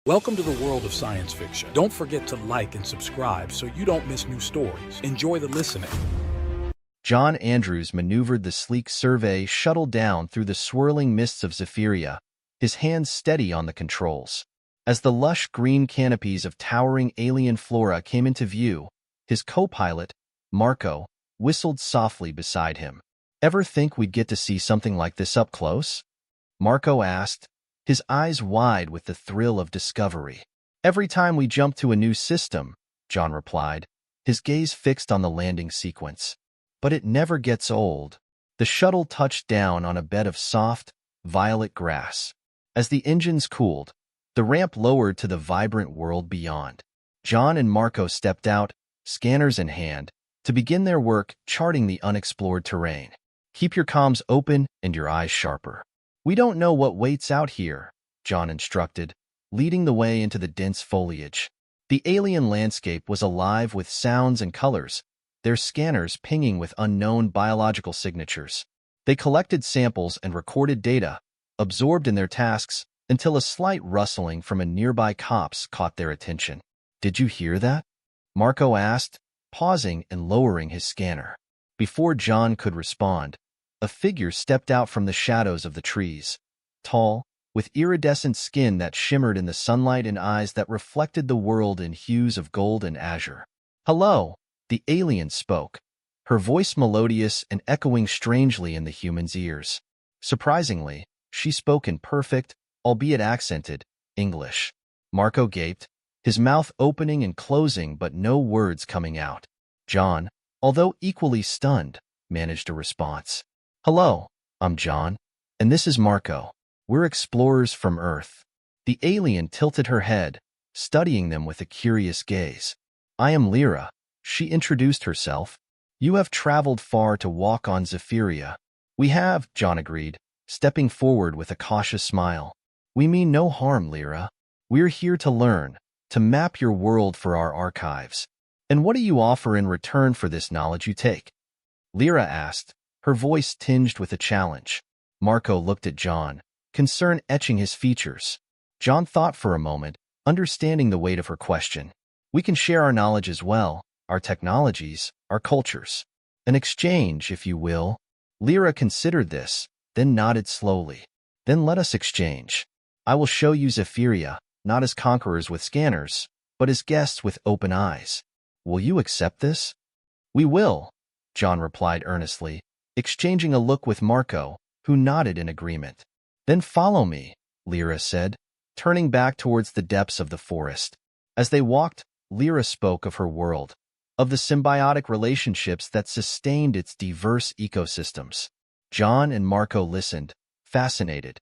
Welcome to the world of science fiction. Don't forget to like and subscribe so you don't miss new stories. Enjoy the listening. John Andrews maneuvered the sleek Survey shuttle down through the swirling mists of Zephyria, his hands steady on the controls. As the lush green canopies of towering alien flora came into view, his co-pilot, Marco, whistled softly beside him. "Ever think we'd get to see something like this up close?" Marco asked, his eyes wide with the thrill of discovery. "Every time we jump to a new system," John replied, his gaze fixed on the landing sequence. "But it never gets old." The shuttle touched down on a bed of soft, violet grass. As the engines cooled, the ramp lowered to the vibrant world beyond. John and Marco stepped out, scanners in hand, to begin their work charting the unexplored terrain. "Keep your comms open and your eyes sharper. We don't know what waits out here," John instructed, leading the way into the dense foliage. The alien landscape was alive with sounds and colors, their scanners pinging with unknown biological signatures. They collected samples and recorded data, absorbed in their tasks, until a slight rustling from a nearby copse caught their attention. "Did you hear that?" Marco asked, pausing and lowering his scanner. Before John could respond, a figure stepped out from the shadows of the trees, tall, with iridescent skin that shimmered in the sunlight and eyes that reflected the world in hues of gold and azure. "Hello," the alien spoke, her voice melodious and echoing strangely in the human's ears. Surprisingly, she spoke in perfect, albeit accented, English. Marco gaped, his mouth opening and closing but no words coming out. John, although equally stunned, managed a response. "Hello, I'm John, and this is Marco. We're explorers from Earth." The alien tilted her head, studying them with a curious gaze. "I am Lyra," she introduced herself. "You have traveled far to walk on Zephyria." "We have," John agreed, stepping forward with a cautious smile. "We mean no harm, Lyra. We're here to learn, to map your world for our archives." "And what do you offer in return for this knowledge you take?" Lyra asked, her voice tinged with a challenge. Marco looked at John, concern etching his features. John thought for a moment, understanding the weight of her question. "We can share our knowledge as well, our technologies, our cultures. An exchange, if you will." Lyra considered this, then nodded slowly. "Then let us exchange. I will show you Zephyria, not as conquerors with scanners, but as guests with open eyes. Will you accept this?" "We will," John replied earnestly, exchanging a look with Marco, who nodded in agreement. "Then follow me," Lyra said, turning back towards the depths of the forest. As they walked, Lyra spoke of her world, of the symbiotic relationships that sustained its diverse ecosystems. John and Marco listened, fascinated,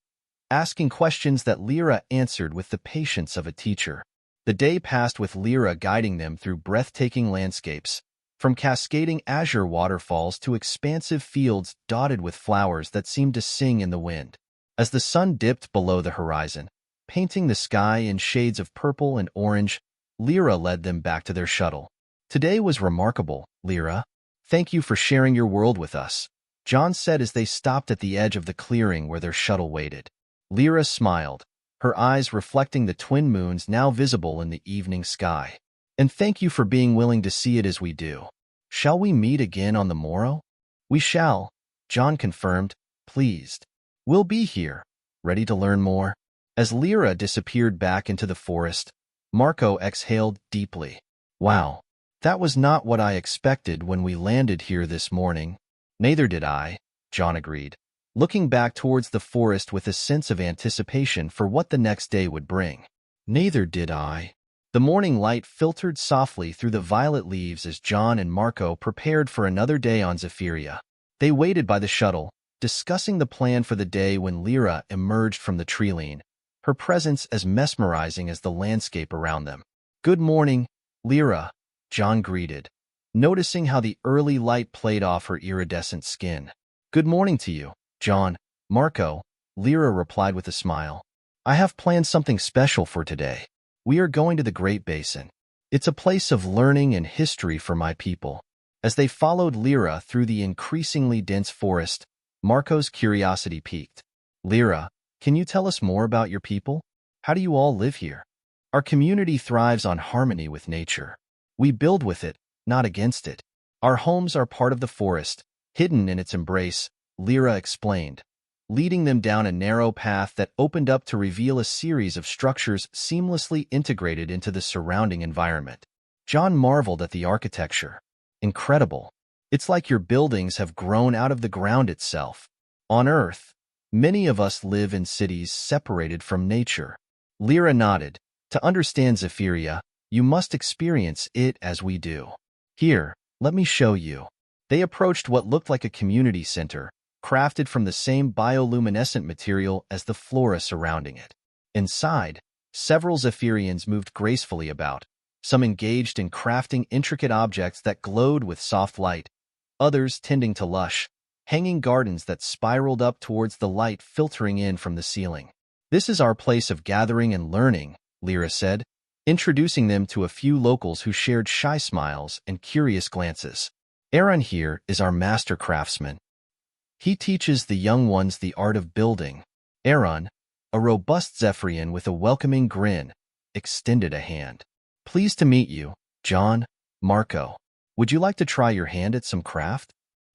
asking questions that Lyra answered with the patience of a teacher. The day passed with Lyra guiding them through breathtaking landscapes, from cascading azure waterfalls to expansive fields dotted with flowers that seemed to sing in the wind. As the sun dipped below the horizon, painting the sky in shades of purple and orange, Lyra led them back to their shuttle. "Today was remarkable, Lyra. Thank you for sharing your world with us," John said as they stopped at the edge of the clearing where their shuttle waited. Lyra smiled, her eyes reflecting the twin moons now visible in the evening sky. "And thank you for being willing to see it as we do. Shall we meet again on the morrow?" "We shall," John confirmed, pleased. "We'll be here, ready to learn more." As Lyra disappeared back into the forest, Marco exhaled deeply. "Wow, that was not what I expected when we landed here this morning." "Neither did I," John agreed, looking back towards the forest with a sense of anticipation for what the next day would bring. "Neither did I." The morning light filtered softly through the violet leaves as John and Marco prepared for another day on Zephyria. They waited by the shuttle, discussing the plan for the day when Lyra emerged from the treeline, her presence as mesmerizing as the landscape around them. "Good morning, Lyra," John greeted, noticing how the early light played off her iridescent skin. "Good morning to you, John." "Marco," Lyra replied with a smile. "I have planned something special for today. We are going to the Great Basin. It's a place of learning and history for my people." As they followed Lyra through the increasingly dense forest, Marco's curiosity piqued. "Lyra, can you tell us more about your people? How do you all live here?" Our community thrives on harmony with nature. We build with it, not against it. Our homes are part of the forest, hidden in its embrace, Lyra explained, leading them down a narrow path that opened up to reveal a series of structures seamlessly integrated into the surrounding environment. John marveled at the architecture. Incredible. It's like your buildings have grown out of the ground itself. On Earth, many of us live in cities separated from nature. Lyra nodded. To understand Zephyria, you must experience it as we do. Here, let me show you. They approached what looked like a community center, crafted from the same bioluminescent material as the flora surrounding it. Inside, several Zephyrians moved gracefully about, some engaged in crafting intricate objects that glowed with soft light, others tending to lush, hanging gardens that spiraled up towards the light filtering in from the ceiling. This is our place of gathering and learning, Lyra said, introducing them to a few locals who shared shy smiles and curious glances. Aaron here is our master craftsman. He teaches the young ones the art of building. Aaron, a robust Zephyrian with a welcoming grin, extended a hand. Pleased to meet you, John, Marco. Would you like to try your hand at some craft?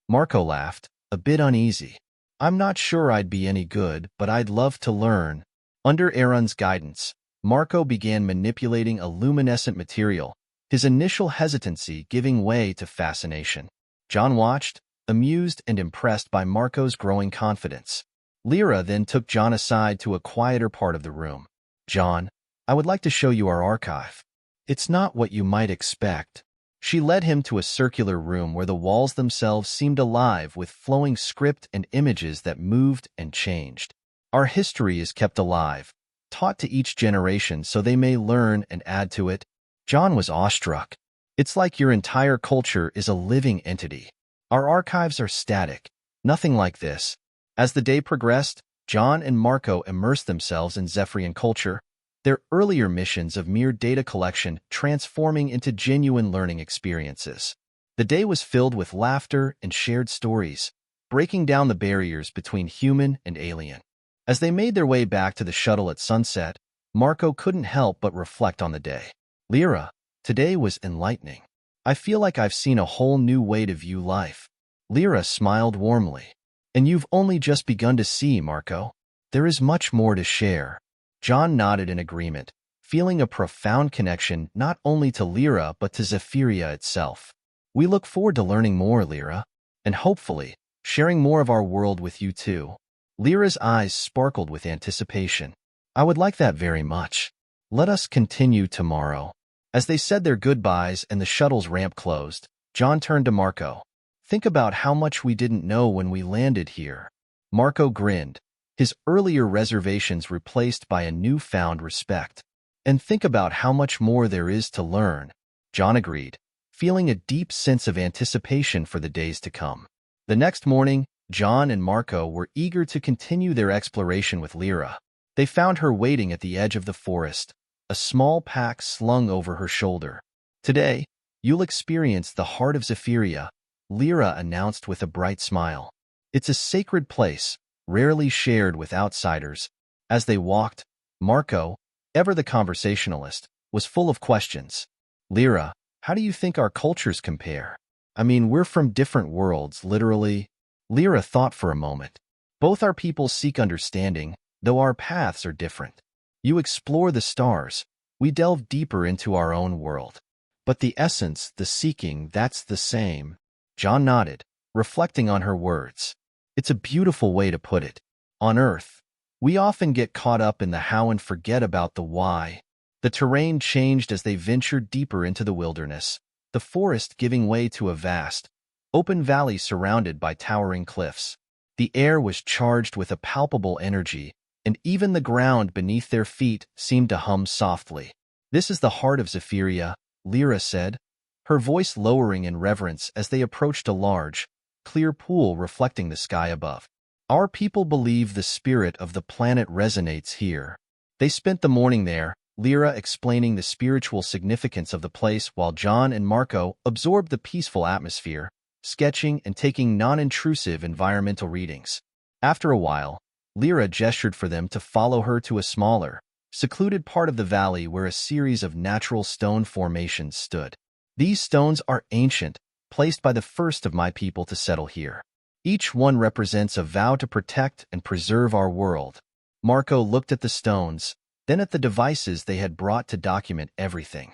Marco laughed, a bit uneasy. I'm not sure I'd be any good, but I'd love to learn. Under Aaron's guidance, Marco began manipulating a luminescent material, his initial hesitancy giving way to fascination. John watched, amused and impressed by Marco's growing confidence. Lyra then took John aside to a quieter part of the room. John, I would like to show you our archive. It's not what you might expect. She led him to a circular room where the walls themselves seemed alive with flowing script and images that moved and changed. Our history is kept alive, taught to each generation so they may learn and add to it. John was awestruck. It's like your entire culture is a living entity. Our archives are static, nothing like this. As the day progressed, John and Marco immersed themselves in Zephyrian culture, their earlier missions of mere data collection transforming into genuine learning experiences. The day was filled with laughter and shared stories, breaking down the barriers between human and alien. As they made their way back to the shuttle at sunset, Marco couldn't help but reflect on the day. Lyra, today was enlightening. I feel like I've seen a whole new way to view life. Lyra smiled warmly. And you've only just begun to see, Marco. There is much more to share. John nodded in agreement, feeling a profound connection not only to Lyra but to Zephyria itself. We look forward to learning more, Lyra, and hopefully, sharing more of our world with you too. Lyra's eyes sparkled with anticipation. I would like that very much. Let us continue tomorrow. As they said their goodbyes and the shuttle's ramp closed, John turned to Marco. Think about how much we didn't know when we landed here. Marco grinned, his earlier reservations replaced by a newfound respect. And think about how much more there is to learn. John agreed, feeling a deep sense of anticipation for the days to come. The next morning, John and Marco were eager to continue their exploration with Lyra. They found her waiting at the edge of the forest, a small pack slung over her shoulder. Today, you'll experience the heart of Zephyria, Lyra announced with a bright smile. It's a sacred place, rarely shared with outsiders. As they walked, Marco, ever the conversationalist, was full of questions. Lyra, how do you think our cultures compare? I mean, we're from different worlds, literally. Lyra thought for a moment. Both our peoples seek understanding, though our paths are different. You explore the stars, we delve deeper into our own world. But the essence, the seeking, that's the same. John nodded, reflecting on her words. It's a beautiful way to put it. On Earth, we often get caught up in the how and forget about the why. The terrain changed as they ventured deeper into the wilderness, the forest giving way to a vast, open valley surrounded by towering cliffs. The air was charged with a palpable energy, and even the ground beneath their feet seemed to hum softly. This is the heart of Zephyria, Lyra said, her voice lowering in reverence as they approached a large, clear pool reflecting the sky above. Our people believe the spirit of the planet resonates here. They spent the morning there, Lyra explaining the spiritual significance of the place while John and Marco absorbed the peaceful atmosphere, sketching and taking non-intrusive environmental readings. After a while, Lyra gestured for them to follow her to a smaller, secluded part of the valley where a series of natural stone formations stood. These stones are ancient, placed by the first of my people to settle here. Each one represents a vow to protect and preserve our world. Marco looked at the stones, then at the devices they had brought to document everything.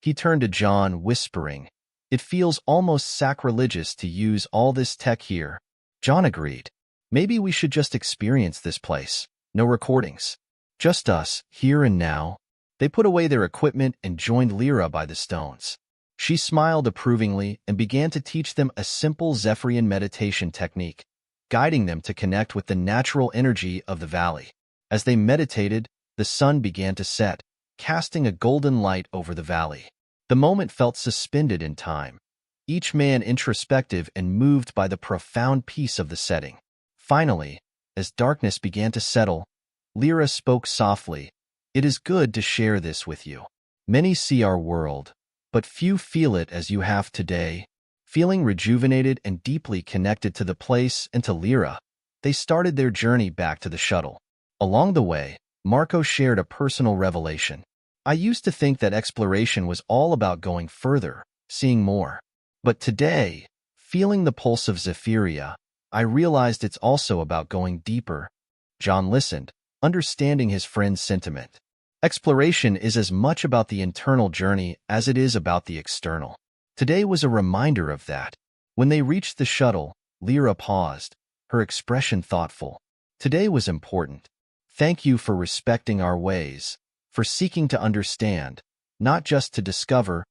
He turned to John, whispering, "It feels almost sacrilegious to use all this tech here." John agreed. "Maybe we should just experience this place. No recordings. Just us, here and now." They put away their equipment and joined Lyra by the stones. She smiled approvingly and began to teach them a simple Zephyrian meditation technique, guiding them to connect with the natural energy of the valley. As they meditated, the sun began to set, casting a golden light over the valley. The moment felt suspended in time, each man introspective and moved by the profound peace of the setting. Finally, as darkness began to settle, Lyra spoke softly, "It is good to share this with you. Many see our world, but few feel it as you have today." Feeling rejuvenated and deeply connected to the place and to Lyra, they started their journey back to the shuttle. Along the way, Marco shared a personal revelation. "I used to think that exploration was all about going further, seeing more. But today, feeling the pulse of Zephyria, I realized it's also about going deeper." John listened, understanding his friend's sentiment. Exploration is as much about the internal journey as it is about the external. Today was a reminder of that. When they reached the shuttle, Lyra paused, her expression thoughtful. "Today was important. Thank you for respecting our ways, for seeking to understand, not just to discover."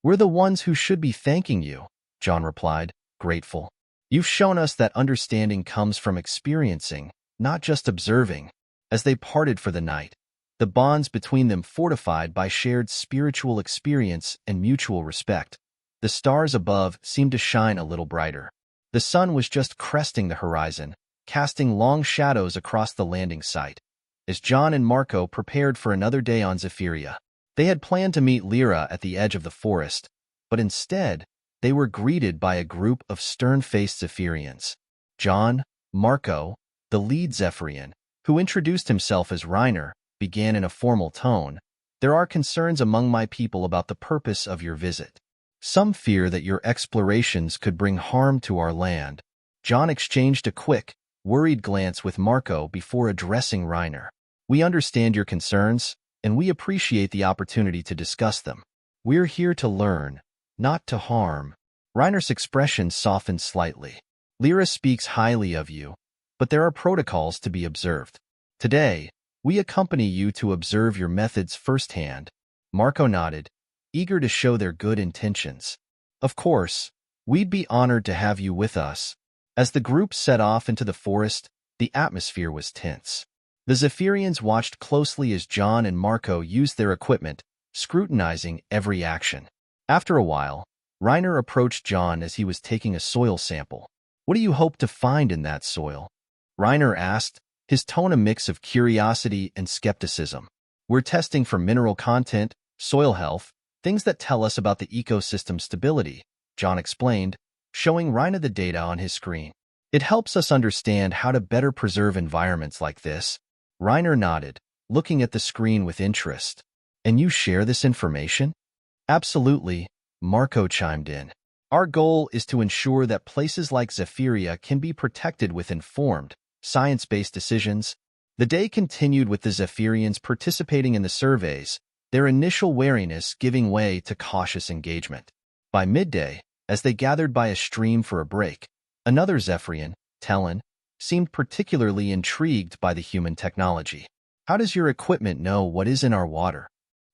"We're the ones who should be thanking you," John replied, grateful. "You've shown us that understanding comes from experiencing, not just observing." As they parted for the night, the bonds between them fortified by shared spiritual experience and mutual respect. The stars above seemed to shine a little brighter. The sun was just cresting the horizon, casting long shadows across the landing site. As John and Marco prepared for another day on Zephyria, they had planned to meet Lyra at the edge of the forest, but instead, they were greeted by a group of stern-faced Zephyrians. John, Marco, the lead Zephyrian, who introduced himself as Reiner, began in a formal tone, "There are concerns among my people about the purpose of your visit. Some fear that your explorations could bring harm to our land." John exchanged a quick, worried glance with Marco before addressing Reiner. "We understand your concerns, and we appreciate the opportunity to discuss them. We're here to learn, not to harm." Reiner's expression softened slightly. "Lyra speaks highly of you, but there are protocols to be observed. Today, we accompany you to observe your methods firsthand." Marco nodded, eager to show their good intentions. "Of course, we'd be honored to have you with us." As the group set off into the forest, the atmosphere was tense. The Zephyrians watched closely as John and Marco used their equipment, scrutinizing every action. After a while, Reiner approached John as he was taking a soil sample. "What do you hope to find in that soil?" Reiner asked, his tone a mix of curiosity and skepticism. "We're testing for mineral content, soil health, things that tell us about the ecosystem stability," John explained, showing Reiner the data on his screen. "It helps us understand how to better preserve environments like this." Reiner nodded, looking at the screen with interest. "And you share this information?" "Absolutely," Marco chimed in. "Our goal is to ensure that places like Zephyria can be protected with informed, science-based decisions." The day continued with the Zephyrians participating in the surveys, their initial wariness giving way to cautious engagement. By midday, as they gathered by a stream for a break, another Zephyrian, Talon, seemed particularly intrigued by the human technology. "How does your equipment know what is in our water?"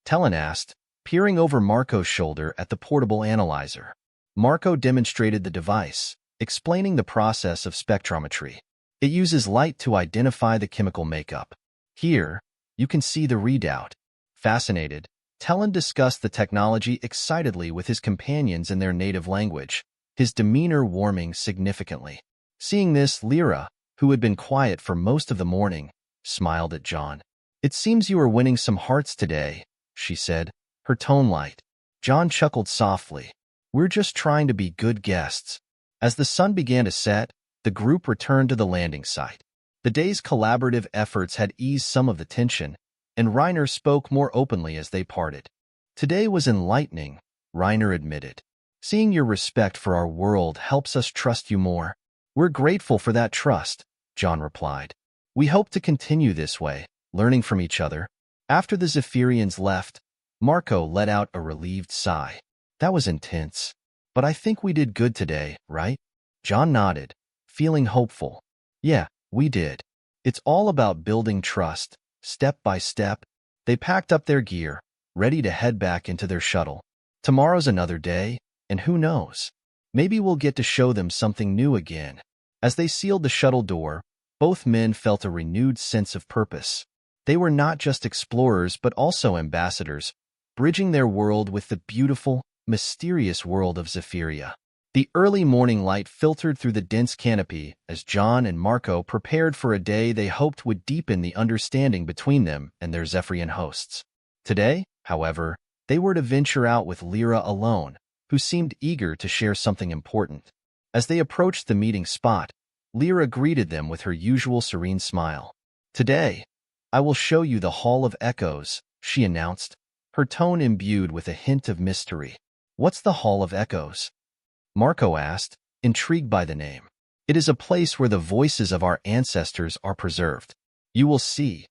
Talon asked, peering over Marco's shoulder at the portable analyzer. Marco demonstrated the device, explaining the process of spectrometry. "It uses light to identify the chemical makeup. Here, you can see the readout." Fascinated, Talon discussed the technology excitedly with his companions in their native language, his demeanor warming significantly. Seeing this, Lyra, who had been quiet for most of the morning, smiled at John. "It seems you are winning some hearts today," she said, her tone light. John chuckled softly. "We're just trying to be good guests." As the sun began to set, the group returned to the landing site. The day's collaborative efforts had eased some of the tension, and Reiner spoke more openly as they parted. Today was enlightening, Reiner admitted. Seeing your respect for our world helps us trust you more. We're grateful for that trust, John replied. We hope to continue this way, learning from each other. After the Zephyrians left, Marco let out a relieved sigh. That was intense. But I think we did good today, right? John nodded, feeling hopeful. Yeah, we did. It's all about building trust, step by step. They packed up their gear, ready to head back into their shuttle. Tomorrow's another day, and who knows? Maybe we'll get to show them something new again. As they sealed the shuttle door, both men felt a renewed sense of purpose. They were not just explorers but also ambassadors, bridging their world with the beautiful, mysterious world of Zephyria. The early morning light filtered through the dense canopy as John and Marco prepared for a day they hoped would deepen the understanding between them and their Zephyrian hosts. Today, however, they were to venture out with Lyra alone, who seemed eager to share something important. As they approached the meeting spot, Lyra greeted them with her usual serene smile. Today, I will show you the Hall of Echoes, she announced, her tone imbued with a hint of mystery. What's the Hall of Echoes? Marco asked, intrigued by the name. It is a place where the voices of our ancestors are preserved. You will see.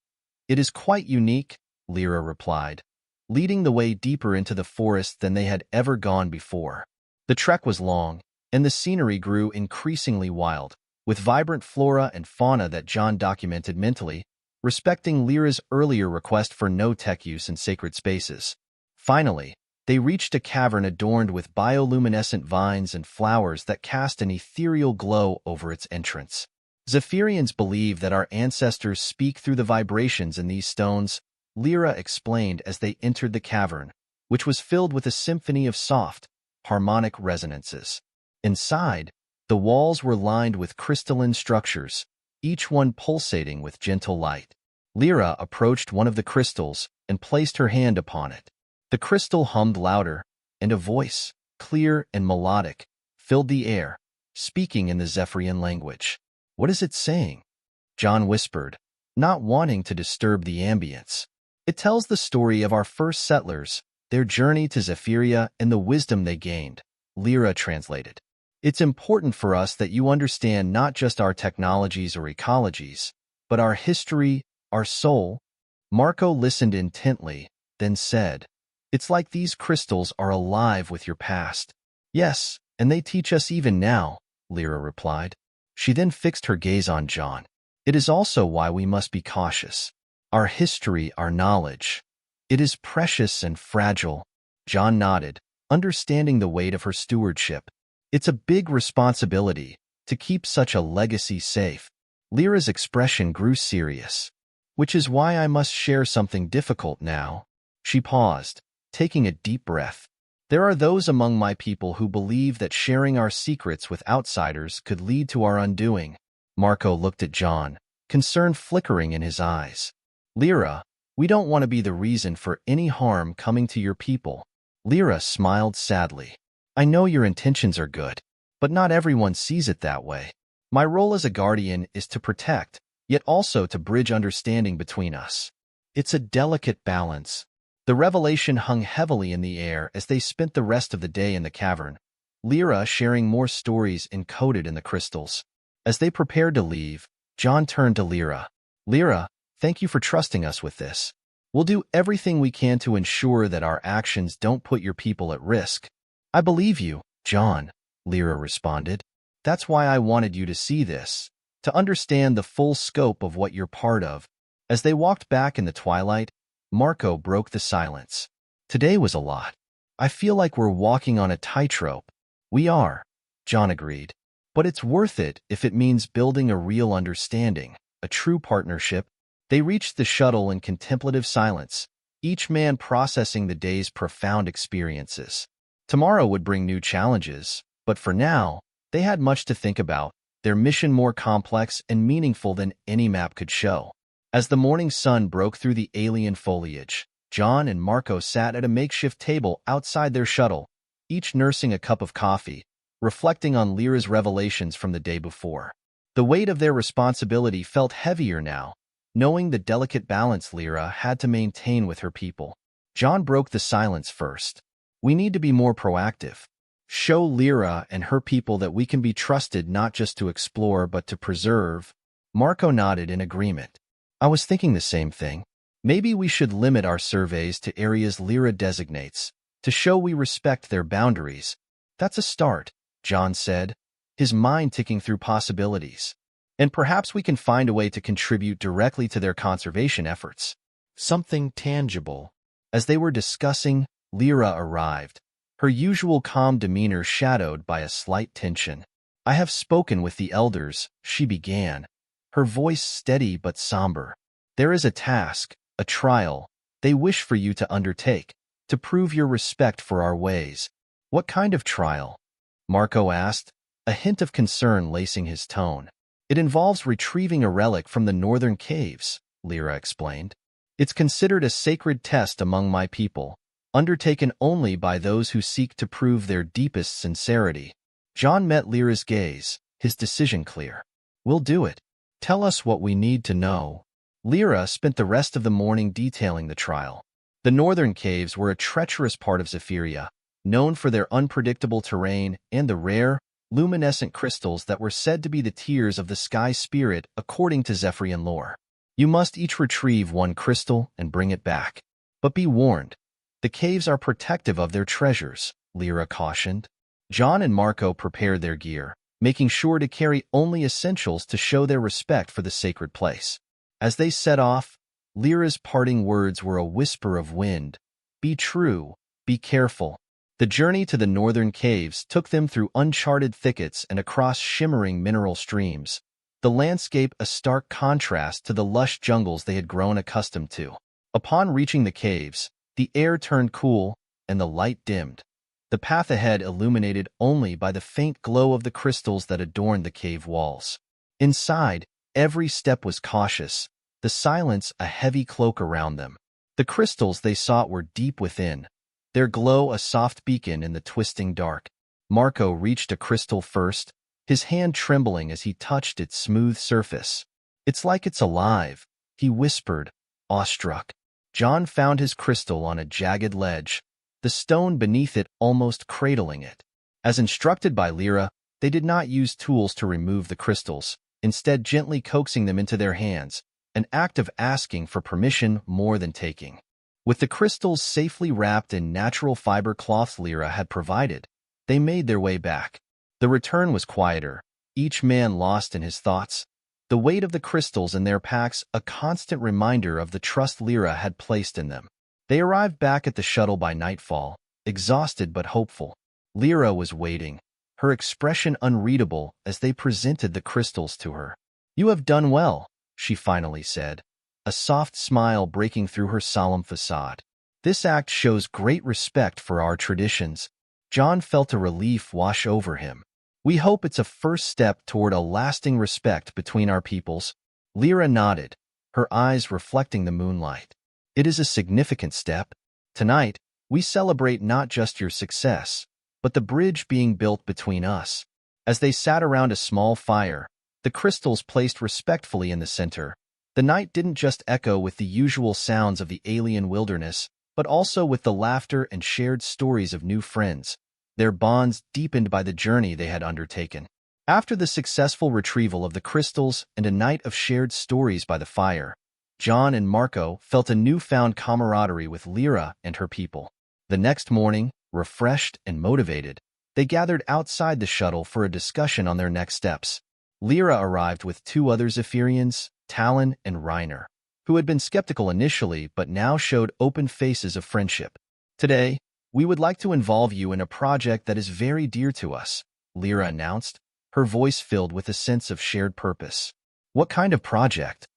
It is quite unique, Lyra replied, leading the way deeper into the forest than they had ever gone before. The trek was long, and the scenery grew increasingly wild, with vibrant flora and fauna that John documented mentally, respecting Lyra's earlier request for no tech use in sacred spaces. Finally, they reached a cavern adorned with bioluminescent vines and flowers that cast an ethereal glow over its entrance. Zephyrians believe that our ancestors speak through the vibrations in these stones, Lyra explained as they entered the cavern, which was filled with a symphony of soft, harmonic resonances. Inside, the walls were lined with crystalline structures, each one pulsating with gentle light. Lyra approached one of the crystals and placed her hand upon it. The crystal hummed louder, and a voice, clear and melodic, filled the air, speaking in the Zephyrian language. What is it saying? John whispered, not wanting to disturb the ambience. It tells the story of our first settlers, their journey to Zephyria and the wisdom they gained, Lyra translated. It's important for us that you understand not just our technologies or ecologies, but our history, our soul. Marco listened intently, then said, it's like these crystals are alive with your past. Yes, and they teach us even now, Lyra replied. She then fixed her gaze on John. It is also why we must be cautious. Our history, our knowledge. It is precious and fragile. John nodded, understanding the weight of her stewardship. It's a big responsibility to keep such a legacy safe. Lyra's expression grew serious. Which is why I must share something difficult now. She paused, taking a deep breath. There are those among my people who believe that sharing our secrets with outsiders could lead to our undoing. Marco looked at John, concern flickering in his eyes. Lyra, we don't want to be the reason for any harm coming to your people. Lyra smiled sadly. I know your intentions are good, but not everyone sees it that way. My role as a guardian is to protect, yet also to bridge understanding between us. It's a delicate balance. The revelation hung heavily in the air as they spent the rest of the day in the cavern, Lyra sharing more stories encoded in the crystals. As they prepared to leave, John turned to Lyra. Lyra, thank you for trusting us with this. We'll do everything we can to ensure that our actions don't put your people at risk. I believe you, John, Lyra responded. That's why I wanted you to see this, to understand the full scope of what you're part of. As they walked back in the twilight, Marco broke the silence. Today was a lot. I feel like we're walking on a tightrope. We are, John agreed. But it's worth it if it means building a real understanding, a true partnership. They reached the shuttle in contemplative silence, each man processing the day's profound experiences. Tomorrow would bring new challenges, but for now, they had much to think about, their mission more complex and meaningful than any map could show. As the morning sun broke through the alien foliage, John and Marco sat at a makeshift table outside their shuttle, each nursing a cup of coffee, reflecting on Lyra's revelations from the day before. The weight of their responsibility felt heavier now, knowing the delicate balance Lyra had to maintain with her people. John broke the silence first. We need to be more proactive. Show Lyra and her people that we can be trusted not just to explore but to preserve. Marco nodded in agreement. I was thinking the same thing. Maybe we should limit our surveys to areas Lyra designates, to show we respect their boundaries. That's a start, John said, his mind ticking through possibilities. And perhaps we can find a way to contribute directly to their conservation efforts. Something tangible. As they were discussing, Lyra arrived, her usual calm demeanor shadowed by a slight tension. I have spoken with the elders, she began, her voice steady but somber. There is a task, a trial, they wish for you to undertake, to prove your respect for our ways. What kind of trial? Marco asked, a hint of concern lacing his tone. It involves retrieving a relic from the northern caves, Lyra explained. It's considered a sacred test among my people, undertaken only by those who seek to prove their deepest sincerity. John met Lyra's gaze, his decision clear. We'll do it. Tell us what we need to know. Lyra spent the rest of the morning detailing the trial. The northern caves were a treacherous part of Zephyria, known for their unpredictable terrain and the rare, luminescent crystals that were said to be the tears of the sky spirit according to Zephyrian lore. You must each retrieve one crystal and bring it back. But be warned, the caves are protective of their treasures, Lyra cautioned. John and Marco prepared their gear, making sure to carry only essentials to show their respect for the sacred place. As they set off, Lyra's parting words were a whisper of wind. Be true, be careful. The journey to the northern caves took them through uncharted thickets and across shimmering mineral streams, the landscape a stark contrast to the lush jungles they had grown accustomed to. Upon reaching the caves, the air turned cool and the light dimmed, the path ahead illuminated only by the faint glow of the crystals that adorned the cave walls. Inside, every step was cautious, the silence a heavy cloak around them. The crystals they sought were deep within, their glow a soft beacon in the twisting dark. Marco reached a crystal first, his hand trembling as he touched its smooth surface. It's like it's alive, he whispered, awestruck. John found his crystal on a jagged ledge, the stone beneath it almost cradling it. As instructed by Lyra, they did not use tools to remove the crystals, instead gently coaxing them into their hands, an act of asking for permission more than taking. With the crystals safely wrapped in natural fiber cloths Lyra had provided, they made their way back. The return was quieter, each man lost in his thoughts, the weight of the crystals in their packs a constant reminder of the trust Lyra had placed in them. They arrived back at the shuttle by nightfall, exhausted but hopeful. Lyra was waiting, her expression unreadable as they presented the crystals to her. You have done well, she finally said, a soft smile breaking through her solemn facade. This act shows great respect for our traditions. John felt a relief wash over him. We hope it's a first step toward a lasting respect between our peoples. Lyra nodded, her eyes reflecting the moonlight. It is a significant step. Tonight, we celebrate not just your success, but the bridge being built between us. As they sat around a small fire, the crystals placed respectfully in the center, the night didn't just echo with the usual sounds of the alien wilderness, but also with the laughter and shared stories of new friends, their bonds deepened by the journey they had undertaken. After the successful retrieval of the crystals and a night of shared stories by the fire, John and Marco felt a newfound camaraderie with Lyra and her people. The next morning, refreshed and motivated, they gathered outside the shuttle for a discussion on their next steps. Lyra arrived with two other Zephyrians, Talon and Reiner, who had been skeptical initially but now showed open faces of friendship. Today, we would like to involve you in a project that is very dear to us, Lyra announced, her voice filled with a sense of shared purpose. What kind of project?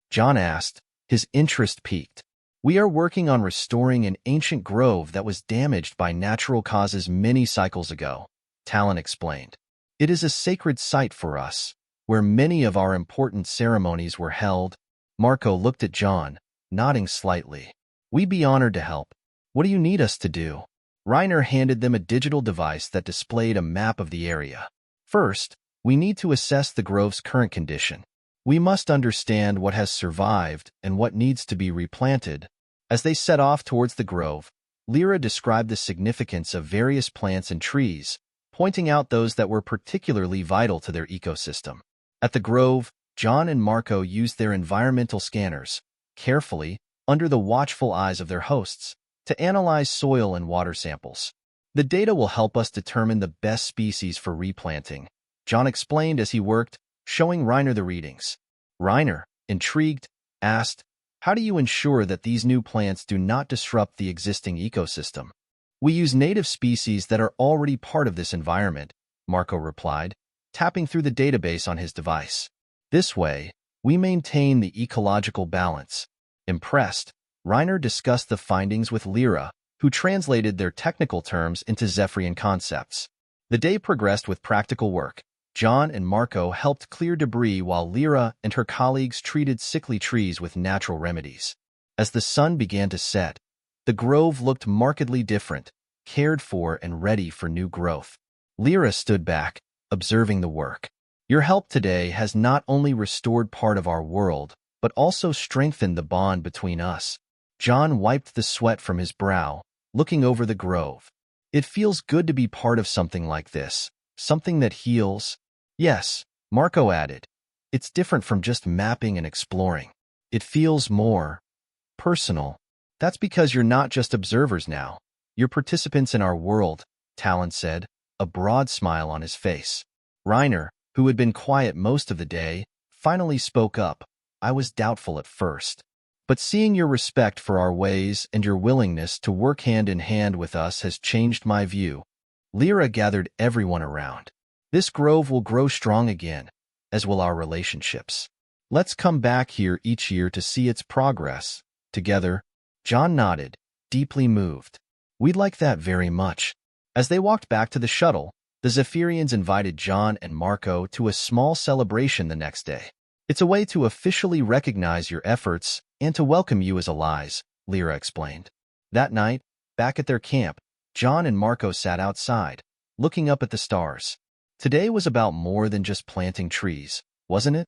John asked, his interest piqued. We are working on restoring an ancient grove that was damaged by natural causes many cycles ago, Talon explained. It is a sacred site for us, where many of our important ceremonies were held. Marco looked at John, nodding slightly. We'd be honored to help. What do you need us to do? Reiner handed them a digital device that displayed a map of the area. First, we need to assess the grove's current condition. We must understand what has survived and what needs to be replanted. As they set off towards the grove, Lyra described the significance of various plants and trees, pointing out those that were particularly vital to their ecosystem. At the grove, John and Marco used their environmental scanners, carefully, under the watchful eyes of their hosts, to analyze soil and water samples. The data will help us determine the best species for replanting, John explained as he worked, showing Reiner the readings. Reiner, intrigued, asked, "How do you ensure that these new plants do not disrupt the existing ecosystem?" "We use native species that are already part of this environment," Marco replied, tapping through the database on his device. "This way, we maintain the ecological balance." Impressed, Reiner discussed the findings with Lyra, who translated their technical terms into Zephyrian concepts. The day progressed with practical work. John and Marco helped clear debris while Lyra and her colleagues treated sickly trees with natural remedies. As the sun began to set, the grove looked markedly different, cared for and ready for new growth. Lyra stood back, observing the work. "Your help today has not only restored part of our world, but also strengthened the bond between us." John wiped the sweat from his brow, looking over the grove. "It feels good to be part of something like this, something that heals." "Yes," Marco added. "It's different from just mapping and exploring. It feels more personal." "That's because you're not just observers now. You're participants in our world," Talon said, a broad smile on his face. Reiner, who had been quiet most of the day, finally spoke up. "I was doubtful at first. But seeing your respect for our ways and your willingness to work hand in hand with us has changed my view." Lyra gathered everyone around. "This grove will grow strong again, as will our relationships. Let's come back here each year to see its progress, together." John nodded, deeply moved. "We'd like that very much." As they walked back to the shuttle, the Zephyrians invited John and Marco to a small celebration the next day. "It's a way to officially recognize your efforts and to welcome you as allies," Lyra explained. That night, back at their camp, John and Marco sat outside, looking up at the stars. Today was about more than just planting trees, wasn't it?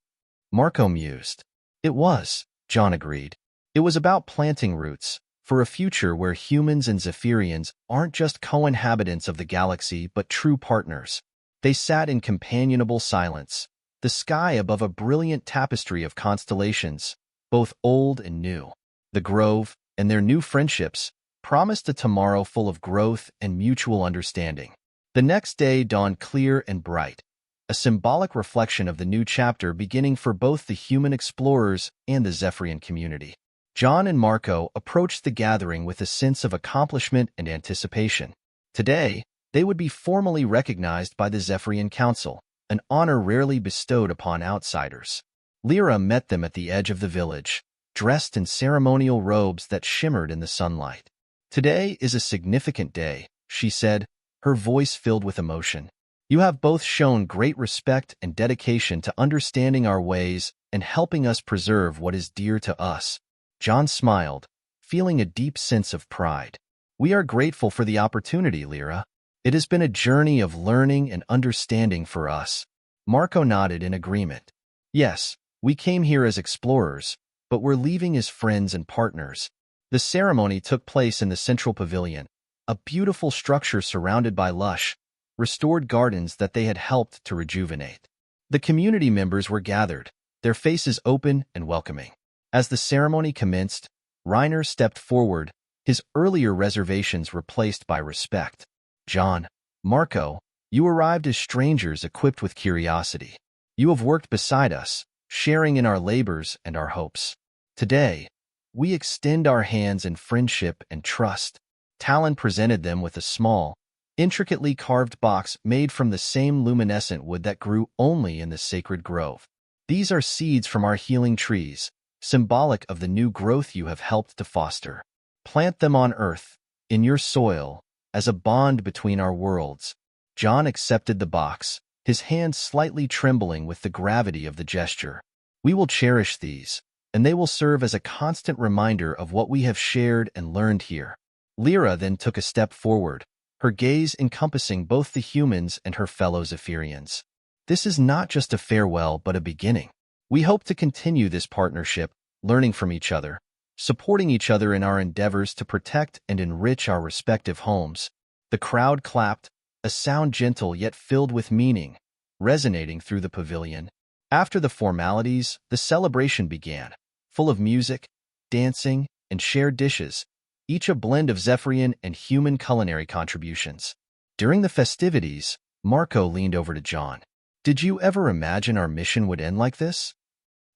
Marco mused. "It was," John agreed. "It was about planting roots for a future where humans and Zephyrians aren't just co-inhabitants of the galaxy but true partners." They sat in companionable silence, the sky above a brilliant tapestry of constellations, both old and new. The grove, and their new friendships, promised a tomorrow full of growth and mutual understanding. The next day dawned clear and bright, a symbolic reflection of the new chapter beginning for both the human explorers and the Zephyrian community. John and Marco approached the gathering with a sense of accomplishment and anticipation. Today, they would be formally recognized by the Zephyrian Council, an honor rarely bestowed upon outsiders. Lyra met them at the edge of the village, dressed in ceremonial robes that shimmered in the sunlight. "Today is a significant day," she said, her voice filled with emotion. "You have both shown great respect and dedication to understanding our ways and helping us preserve what is dear to us." John smiled, feeling a deep sense of pride. "We are grateful for the opportunity, Lyra. It has been a journey of learning and understanding for us." Marco nodded in agreement. "Yes, we came here as explorers, but we're leaving as friends and partners." The ceremony took place in the central pavilion, a beautiful structure surrounded by lush, restored gardens that they had helped to rejuvenate. The community members were gathered, their faces open and welcoming. As the ceremony commenced, Reiner stepped forward, his earlier reservations replaced by respect. "John, Marco, you arrived as strangers equipped with curiosity. You have worked beside us, sharing in our labors and our hopes. Today, we extend our hands in friendship and trust." Talon presented them with a small, intricately carved box made from the same luminescent wood that grew only in the sacred grove. "These are seeds from our healing trees, symbolic of the new growth you have helped to foster. Plant them on Earth, in your soil, as a bond between our worlds." John accepted the box, his hand slightly trembling with the gravity of the gesture. "We will cherish these, and they will serve as a constant reminder of what we have shared and learned here." Lyra then took a step forward, her gaze encompassing both the humans and her fellow Zephyrians. "This is not just a farewell but a beginning. We hope to continue this partnership, learning from each other, supporting each other in our endeavors to protect and enrich our respective homes. The crowd clapped, a sound gentle yet filled with meaning, resonating through the pavilion. After the formalities, the celebration began, full of music, dancing, and shared dishes, each a blend of Zephyrian and human culinary contributions. During the festivities, Marco leaned over to John. "Did you ever imagine our mission would end like this?"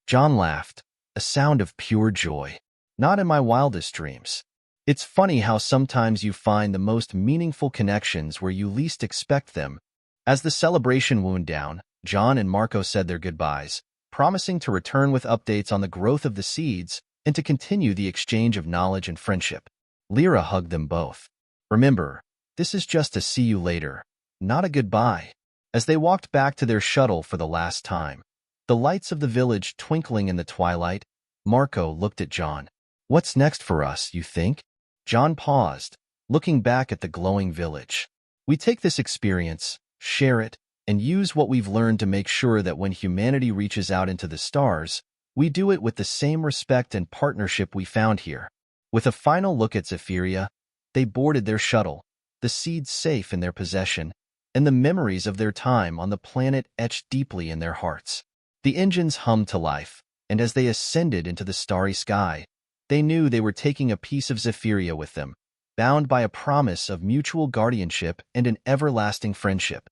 John laughed, a sound of pure joy. "Not in my wildest dreams." It's funny how sometimes you find the most meaningful connections where you least expect them. As the celebration wound down, John and Marco said their goodbyes, promising to return with updates on the growth of the seeds and to continue the exchange of knowledge and friendship. Lyra hugged them both. "Remember, this is just a see you later, not a goodbye." As they walked back to their shuttle for the last time, the lights of the village twinkling in the twilight, Marco looked at John. "What's next for us, you think?" John paused, looking back at the glowing village. "We take this experience, share it, and use what we've learned to make sure that when humanity reaches out into the stars, we do it with the same respect and partnership we found here." With a final look at Zephyria, they boarded their shuttle, the seeds safe in their possession, and the memories of their time on the planet etched deeply in their hearts. The engines hummed to life, and as they ascended into the starry sky, they knew they were taking a piece of Zephyria with them, bound by a promise of mutual guardianship and an everlasting friendship.